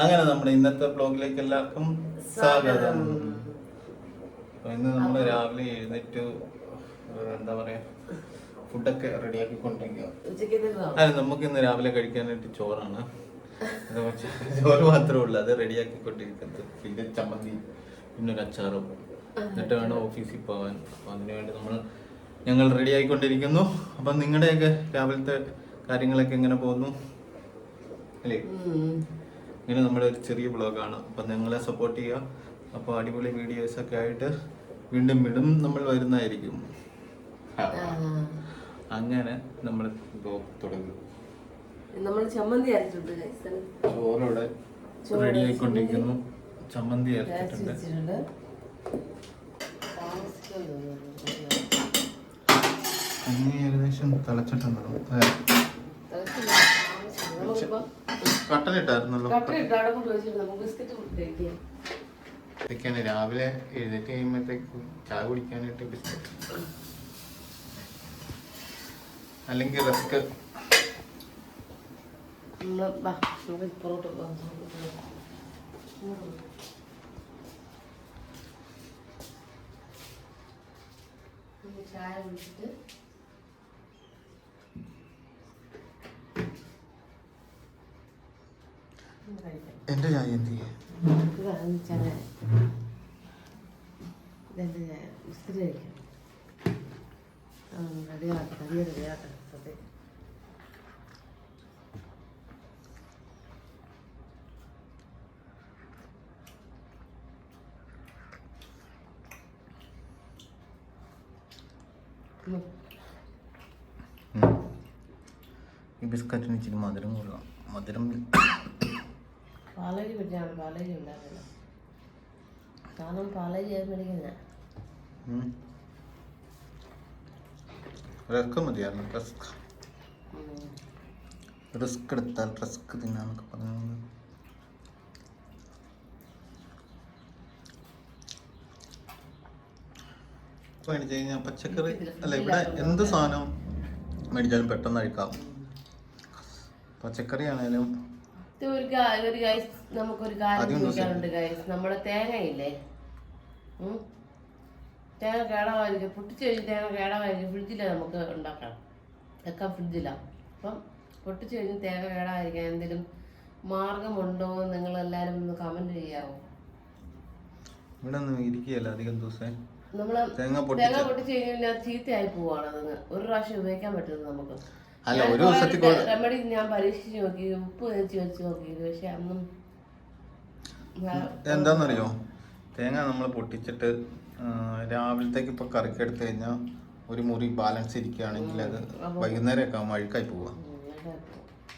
അങ്ങനെ നമ്മുടെ ഇന്നത്തെ ബ്ലോഗിലേക്ക് എല്ലാവർക്കും സ്വാഗതം. ഇന്ന് നമ്മൾ രാവിലെ എഴുന്നേറ്റ് എന്താ പറയാ ഫുഡൊക്കെ റെഡിയാക്കിക്കൊണ്ടിരിക്കുക. അതെ, നമുക്ക് ഇന്ന് രാവിലെ കഴിക്കാനായിട്ട് ചോറാണ്. ചോറ് മാത്രമേ ഉള്ളൂ, അത് റെഡിയാക്കിക്കൊണ്ടിരിക്കുന്നത്. പിന്നെ ചമ്മന്തി, പിന്നെ ഒരു അച്ചാറും, എന്നിട്ട് വേണം ഓഫീസിൽ പോകാൻ. അപ്പം അതിനുവേണ്ടി ഞങ്ങൾ റെഡി ആയിക്കൊണ്ടിരിക്കുന്നു. അപ്പം നിങ്ങളുടെയൊക്കെ രാവിലത്തെ കാര്യങ്ങളൊക്കെ എങ്ങനെ പോകുന്നു അല്ലേ? ഇങ്ങനെ നമ്മുടെ ഒരു ചെറിയ ബ്ലോഗാണ്. അപ്പം നിങ്ങളെ സപ്പോർട്ട് ചെയ്യുക. അപ്പോൾ അടിപൊളി വീഡിയോസൊക്കെ ആയിട്ട് വീണ്ടും നമ്മൾ വരുന്നതായിരിക്കും. അങ്ങനെ നമ്മൾ ബ്ലോഗ് തുടങ്ങും. നമ്മൾ ചമ്മന്തി അരച്ചിട്ടുണ്ട്. ചോറോടെ റെഡി ആയിക്കൊണ്ടിരിക്കുന്നു. ചമ്മന്തി അരച്ചിട്ടുണ്ട്. ഏകദേശം തിളച്ചിട്ടുണ്ടല്ലോ. കട്ടനിട്ടായിരുന്നല്ലോ. ഇതൊക്കെയാണ് രാവിലെ എഴുന്നേറ്റ് കഴിയുമ്പോഴത്തേക്ക് ചായ കുടിക്കാനായിട്ട് ബിസ്ക്കറ്റ്, അല്ലെങ്കിൽ റസ്ക്. ചായ കുടിച്ചിട്ട് എന്റെ ചായ എന്ത് ചെയ്യും? ഈ ബിസ്ക്കറ്റിന് ഇച്ചിരി മധുരം കൊള്ളാം. മധുരം പാലരി പറ്റിയാണ്. പാലരി ഉണ്ടാകില്ല, കാരണം പാലരി ആയി മേടിക്കുന്ന റസ്ക് മതിയായിരുന്നു. റിസ്ക് എടുത്താൽ റസ്ക് തിന്നാന്നൊക്കെ പറഞ്ഞു. മേടിച്ചു കഴിഞ്ഞാൽ പച്ചക്കറി അല്ല, ഇവിടെ എന്ത് സാധനം മേടിച്ചാലും പെട്ടെന്ന് കഴിക്കാം. പച്ചക്കറി ആണേലും നമുക്കൊരു കാര്യം ചോദിക്കാനുണ്ട് ഗൈസ്. നമ്മുടെ തേങ്ങയില്ലേ, തേങ്ങ കേടാവാതിരിക്കും. പൊട്ടിച്ച് കഴിഞ്ഞ് തേങ്ങ കേടാവാതിരിക്കും. ഫ്രിഡ്ജിലാണ് നമുക്ക് ഉണ്ടാക്കാം, വെക്കാം ഫ്രിഡ്ജിലാണ്. അപ്പം പൊട്ടിച്ച് കഴിഞ്ഞ് തേങ്ങ കേടാവാതിരിക്കാൻ എന്തെങ്കിലും മാർഗമുണ്ടോ എന്ന് നിങ്ങൾ എല്ലാവരും ഒന്ന് കമന്റ് ചെയ്യാവോ? ഇവിടെ ഒന്നും ഇരിക്കുകയല്ല അധികം ദിവസം. നമ്മള് തേങ്ങ പൊട്ടിച്ച് കഴിഞ്ഞാൽ ചീത്തയായി പോവാണ്. അതങ്ങ് ഒരു പ്രാവശ്യം ഉപയോഗിക്കാൻ പറ്റുന്നത് നമുക്ക്. റെമഡി ഞാൻ പരീക്ഷിച്ച് നോക്കി, ഉപ്പ് വെച്ച് നോക്കി, പക്ഷെ അന്നും എന്താന്നറിയോ, തേങ്ങ നമ്മൾ പൊട്ടിച്ചിട്ട് രാവിലത്തേക്ക് ഇപ്പൊ കറിക്ക് എടുത്തു കഴിഞ്ഞാൽ ഒരു മുറി ബാലൻസ് ഇരിക്കുകയാണെങ്കിൽ അത് വൈകുന്നേരമൊക്കെ ആകുമ്പോൾ അഴുക്കായി പോവുക.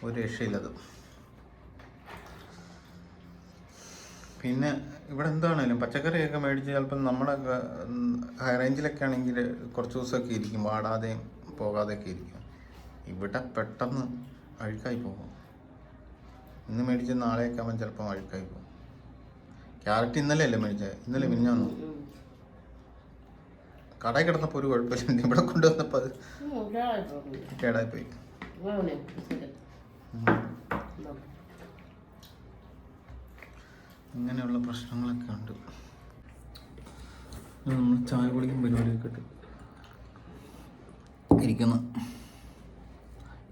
ഒരു രക്ഷയില്ലത്. പിന്നെ ഇവിടെ എന്താണേലും പച്ചക്കറിയൊക്കെ മേടിച്ച് ചിലപ്പം നമ്മുടെ ഹൈ റേഞ്ചിലൊക്കെ ആണെങ്കിൽ കുറച്ച് ദിവസമൊക്കെ ഇരിക്കും, വാടാതെയും പോകാതെയൊക്കെ ഇരിക്കും. ഇവിടെ പെട്ടെന്ന് അഴുക്കായി പോകും. ഇന്ന് മേടിച്ച് നാളെയൊക്കെ ആകുമ്പോൾ ചിലപ്പോൾ അഴുക്കായി പോകും. ക്യാരറ്റ് ഇന്നലെ അല്ലേ മേടിച്ചത്, ഇന്നലെ മിനിഞ്ഞാന്ന് കടയിൽ കിടന്നപ്പോൾ ഒരു കുഴപ്പമില്ല. ഇവിടെ കൊണ്ടുവന്നപ്പോൾ അത് കേടായിപ്പോയി. ഇങ്ങനെയുള്ള പ്രശ്നങ്ങളൊക്കെ ഉണ്ട്. നമ്മൾ ചായ കുടിക്കും പരിപാടിയൊക്കെ ഇരിക്കുന്നു.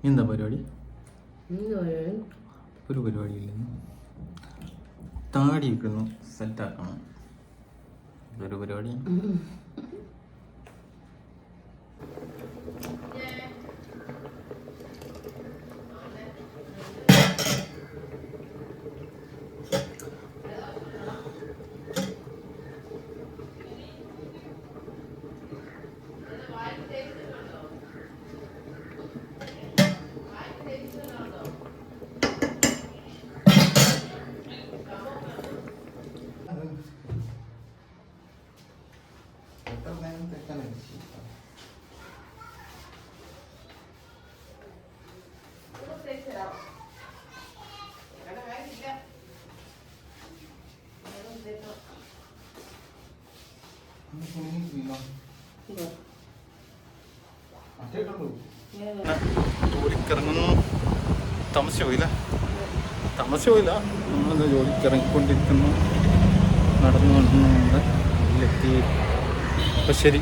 എന്താ പരിപാടി? ഒരു പരിപാടിയില്ലെന്ന്. താടി വെക്കുന്നു, സെറ്റാക്കണം. ഇതൊരു പരിപാടിയാണ്. ജോലിക്കിറങ്ങുന്നു. താമസിച്ചു പോയില്ല. നമ്മളിത് ജോലിക്ക് ഇറങ്ങിക്കൊണ്ടിരിക്കുന്നു, നടന്നു കൊണ്ടുണ്ട്. എത്തി. അപ്പം ശരി.